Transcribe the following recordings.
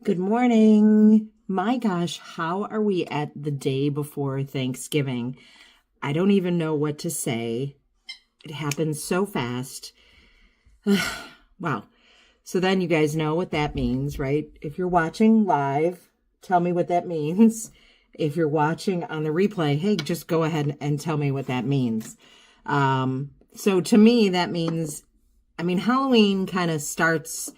Good morning. My gosh, how are we at the day before Thanksgiving? I don't even know what to say. It happens so fast. Wow. So then you guys know what that means, right? If you're watching live, tell me what that means. If you're watching on the replay, hey, just go ahead and tell me what that means. So to me, that means, Halloween kind of starts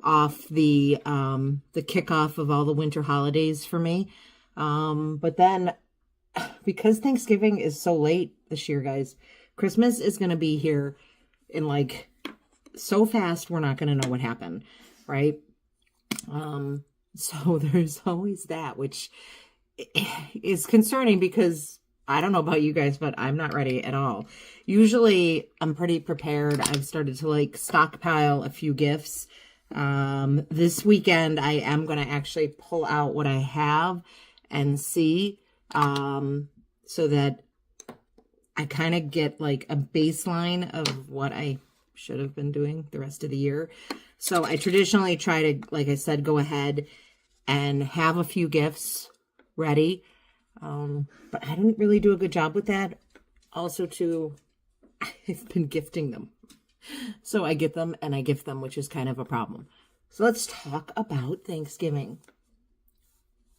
off the kickoff of all the winter holidays for me. But then because Thanksgiving is so late this year, guys, Christmas is going to be here in like so fast, we're not going to know what happened, right? So there's always that, which is concerning because I don't know about you guys, but I'm not ready at all. Usually I'm pretty prepared. I've started to like stockpile a few gifts. This weekend I am going to actually pull out what I have and see, so that I kind of get like a baseline of what I should have been doing the rest of the year. So I traditionally try to, like I said, go ahead and have a few gifts ready. But I didn't really do a good job with that. Also, too, I've been gifting them. So I get them and I gift them, which is kind of a problem. So let's talk about Thanksgiving.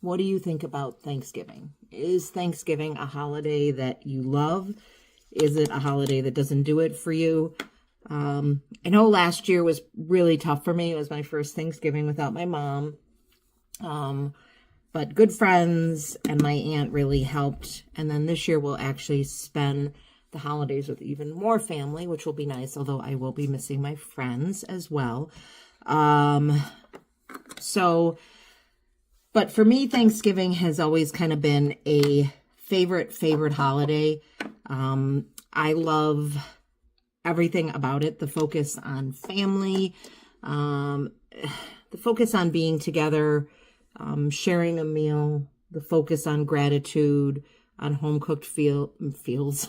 What do you think about Thanksgiving? Is Thanksgiving a holiday that you love? Is it a holiday that doesn't do it for you? I know last year was really tough for me. It was my first Thanksgiving without my mom. But good friends and my aunt really helped. And then this year we'll actually spend the holidays with even more family, which will be nice, although I will be missing my friends as well. But for me, Thanksgiving has always kind of been a favorite holiday. I love everything about it. The focus on family, the focus on being together, sharing a meal, the focus on gratitude, on home-cooked feels.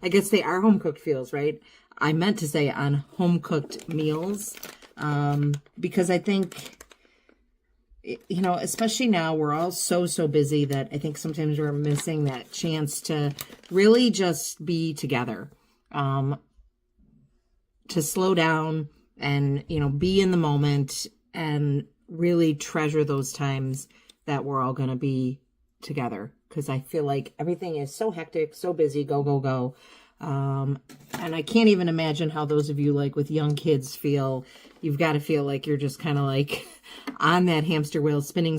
I guess they are home-cooked feels, right? I meant to say on home-cooked meals, because I think, especially now, we're all so busy that I think sometimes we're missing that chance to really just be together, to slow down and, be in the moment and really treasure those times that we're all going to be together. Because I feel like everything is so hectic, so busy, go. And I can't even imagine how those of you like with young kids feel. You've got to feel like you're just kind of like on that hamster wheel, spinning.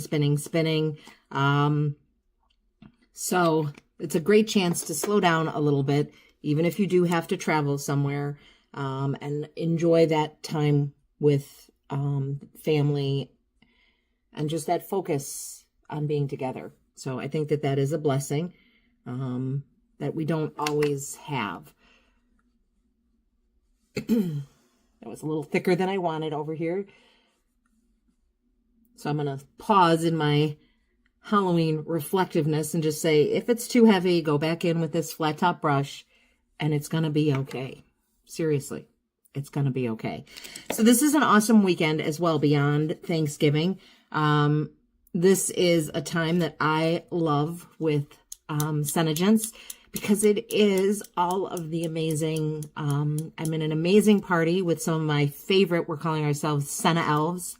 So it's a great chance to slow down a little bit, even if you do have to travel somewhere, and enjoy that time with family and just that focus on being together. So I think that is a blessing that we don't always have. That was a little thicker than I wanted over here. So I'm going to pause in my Halloween reflectiveness and just say, if it's too heavy, go back in with this flat top brush and it's going to be okay. Seriously, it's going to be okay. So this is an awesome weekend as well beyond Thanksgiving. This is a time that I love with Senegence because it is all of the amazing, I'm in an amazing party with some of my favorite, we're calling ourselves Senna elves.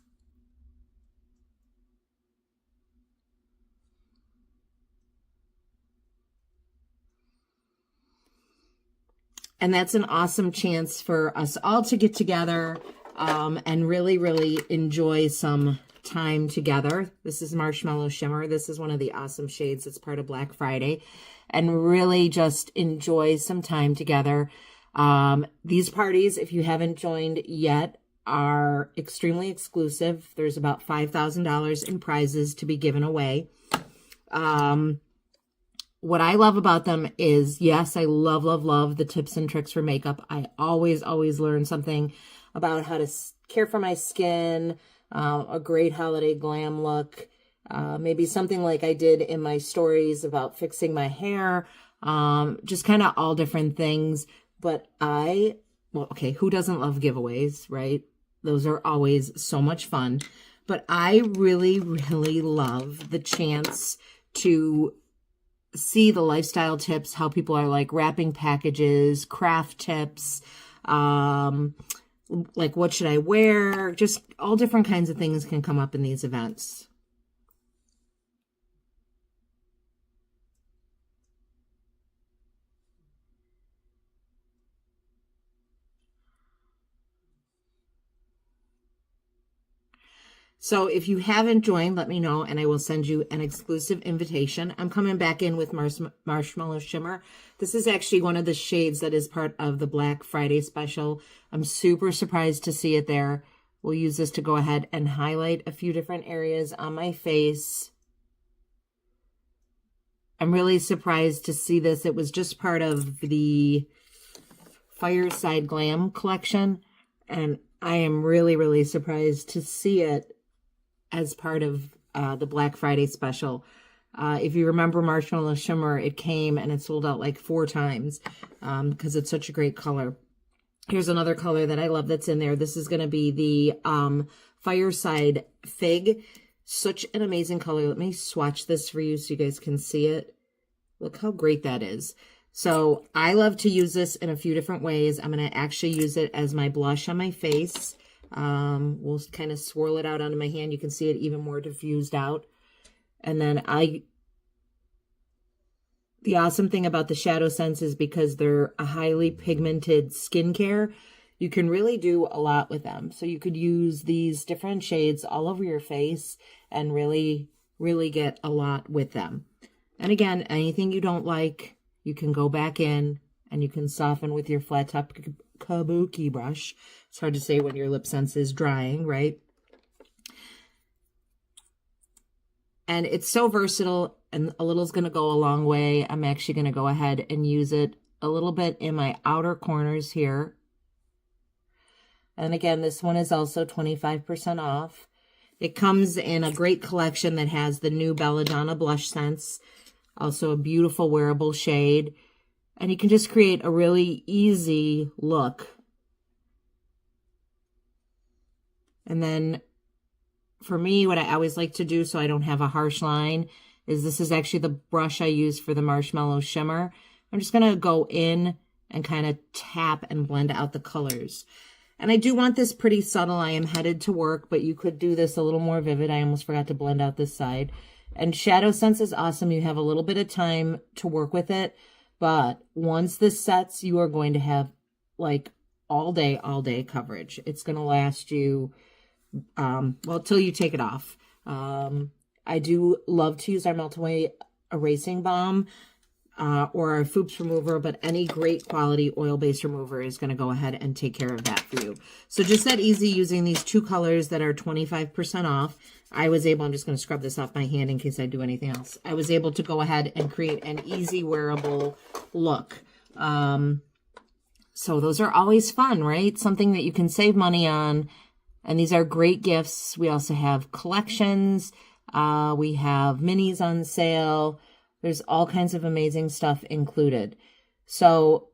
And that's an awesome chance for us all to get together and really enjoy some time together. This is Marshmallow Shimmer. This is one of the awesome shades that's part of Black Friday. And really just enjoy some time together. These parties, if you haven't joined yet, are extremely exclusive. There's about $5,000 in prizes to be given away. What I love about them is, yes, I love the tips and tricks for makeup. I always learn something about how to care for my skin, a great holiday glam look, maybe something like I did in my stories about fixing my hair, just kind of all different things. But who doesn't love giveaways, right? Those are always so much fun. but I really, really love the chance to see the lifestyle tips, how people are like wrapping packages, craft tips, like what should I wear? Just all different kinds of things can come up in these events. So if you haven't joined, let me know and I will send you an exclusive invitation. I'm coming back in with Marshmallow Shimmer. This is actually one of the shades that is part of the Black Friday special. I'm super surprised to see it there. We'll use this to go ahead and highlight a few different areas on my face. I'm really surprised to see this. It was just part of the Fireside Glam collection, and I am really, really surprised to see it as part of the Black Friday special. If you remember Marshmallow Shimmer, it came and it sold out like 4 times because it's such a great color. Here's another color that I love that's in there. This is going to be the Fireside Fig. Such an amazing color. Let me swatch this for you so you guys can see it. Look how great that is. So I love to use this in a few different ways. I'm going to actually use it as my blush on my face. We'll kind of swirl it out onto my hand. You can see it even more diffused out. And then the awesome thing about the Shadow Scents is because they're a highly pigmented skincare, you can really do a lot with them. So you could use these different shades all over your face and really, really get a lot with them. And again, anything you don't like, you can go back in and you can soften with your flat top kabuki brush. It's hard to say when your lip sense is drying, right? And it's so versatile, and a little is going to go a long way. I'm actually going to go ahead and use it a little bit in my outer corners here. And again, this one is also 25% off. It comes in a great collection that has the new Belladonna blush scents, also a beautiful wearable shade. And you can just create a really easy look. And then for me, what I always like to do so I don't have a harsh line is this is actually the brush I use for the Marshmallow Shimmer. I'm just going to go in and kind of tap and blend out the colors. And I do want this pretty subtle. I am headed to work, but you could do this a little more vivid. I almost forgot to blend out this side. And Shadow Sense is awesome. You have a little bit of time to work with it. But once this sets, you are going to have like all day coverage. It's going to last you, well, till you take it off. I do love to use our Melt Away Erasing Balm or our Foops Remover, but any great quality oil-based remover is going to go ahead and take care of that for you. So just that easy using these 2 colors that are 25% off. I was able, I'm just going to scrub this off my hand in case I do anything else. I was able to go ahead and create an easy wearable look. So those are always fun, right? Something that you can save money on. And these are great gifts. We also have collections. We have minis on sale. There's all kinds of amazing stuff included. So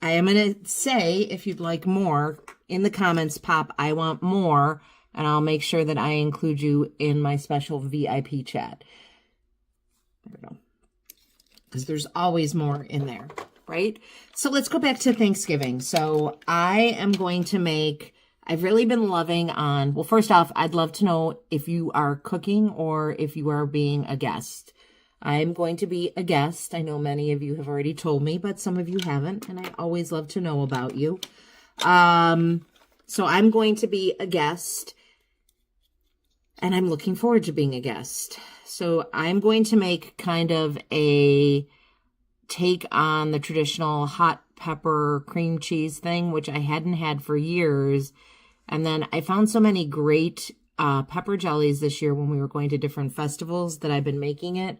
I am going to say, if you'd like more, in the comments, pop, I want more, and I'll make sure that I include you in my special VIP chat. There we go. Because there's always more in there, right? So let's go back to Thanksgiving. So I am going to make, I've really been loving on, well, first off, I'd love to know if you are cooking or if you are being a guest. I'm going to be a guest. I know many of you have already told me, but some of you haven't, and I always love to know about you. So I'm going to be a guest, and I'm looking forward to being a guest. So I'm going to make kind of a take on the traditional hot pepper cream cheese thing, which I hadn't had for years. And then I found so many great pepper jellies this year when we were going to different festivals that I've been making it.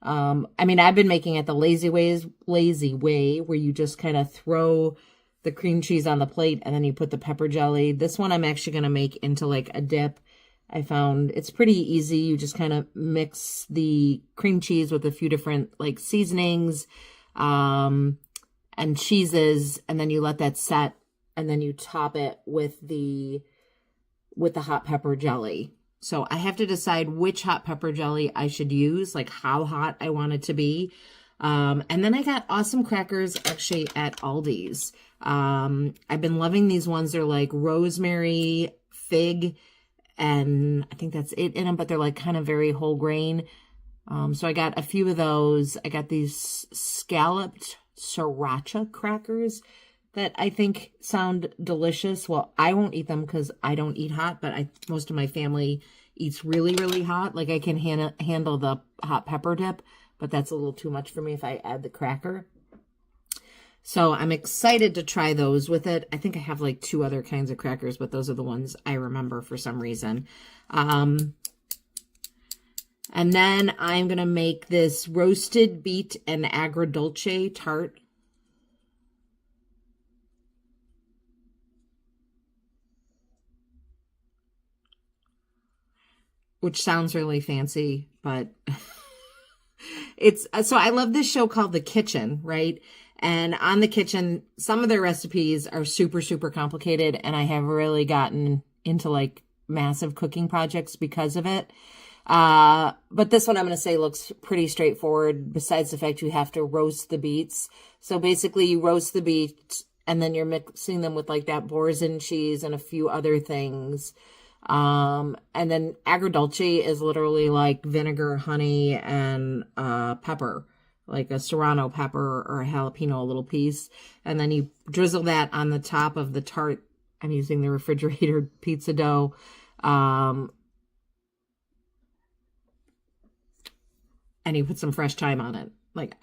I mean, I've been making it the lazy way, where you just kind of throw the cream cheese on the plate and then you put the pepper jelly. This one I'm actually going to make into like a dip. I found it's pretty easy. You just kind of mix the cream cheese with a few different like seasonings and cheeses, and then you let that set, and then you top it with the with the hot pepper jelly. So I have to decide which hot pepper jelly I should use, like how hot I want it to be. And then I got awesome crackers actually at Aldi's. I've been loving these ones. They're like rosemary, fig, and I think that's it in them, but they're like kind of very whole grain. So I got a few of those. I got these scalloped sriracha crackers that I think sound delicious. Well, I won't eat them because I don't eat hot, but most of my family eats really, really hot. Like I can handle the hot pepper dip, but that's a little too much for me if I add the cracker. So I'm excited to try those with it. I think I have like 2 other kinds of crackers, but those are the ones I remember for some reason. And then I'm going to make this roasted beet and agrodolce tart. Which sounds really fancy, but so I love this show called The Kitchen, right? And on The Kitchen, some of their recipes are super, super complicated, and I have really gotten into like massive cooking projects because of it. But this one I'm going to say looks pretty straightforward, besides the fact you have to roast the beets. So basically you roast the beets, and then you're mixing them with like that boursin cheese and a few other things. And then agrodolce is literally like vinegar, honey, and pepper, like a serrano pepper or a jalapeno, a little piece. And then you drizzle that on the top of the tart. I'm using the refrigerator pizza dough. And you put some fresh thyme on it. Like,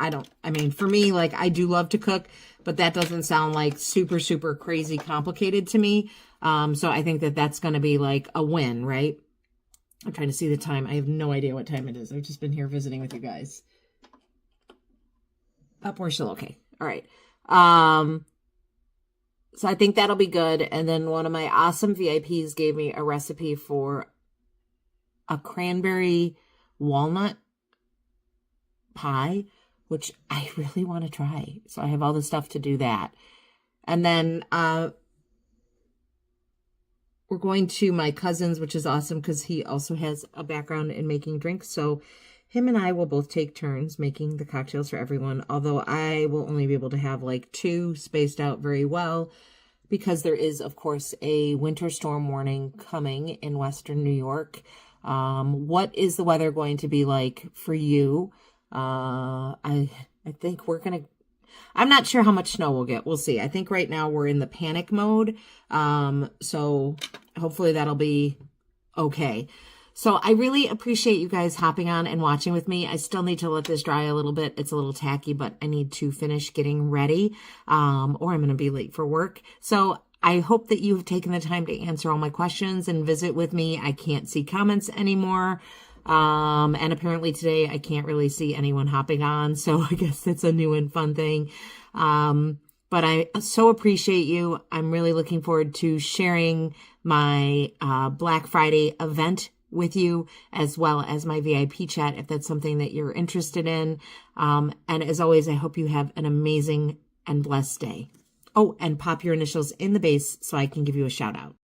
for me, like, I do love to cook, but that doesn't sound like super, super crazy complicated to me. So I think that that's going to be like a win, right? I'm trying to see the time. I have no idea what time it is. I've just been here visiting with you guys. We're still okay. All right. So I think that'll be good. And then one of my awesome VIPs gave me a recipe for a cranberry walnut pie, which I really want to try. So I have all the stuff to do that. And then we're going to my cousin's, which is awesome because he also has a background in making drinks. So him and I will both take turns making the cocktails for everyone, although I will only be able to have like 2 spaced out very well because there is, of course, a winter storm warning coming in Western New York. What is the weather going to be like for you? I think I'm not sure how much snow we'll get. We'll see. I think right now we're in the panic mode. So hopefully that'll be okay. So I really appreciate you guys hopping on and watching with me. I still need to let this dry a little bit. It's a little tacky, but I need to finish getting ready, or I'm going to be late for work. So I hope that you have taken the time to answer all my questions and visit with me. I can't see comments anymore. And apparently today I can't really see anyone hopping on. So I guess it's a new and fun thing. But I so appreciate you. I'm really looking forward to sharing my, Black Friday event with you, as well as my VIP chat, if that's something that you're interested in. And as always, I hope you have an amazing and blessed day. Oh, and pop your initials in the base so I can give you a shout out.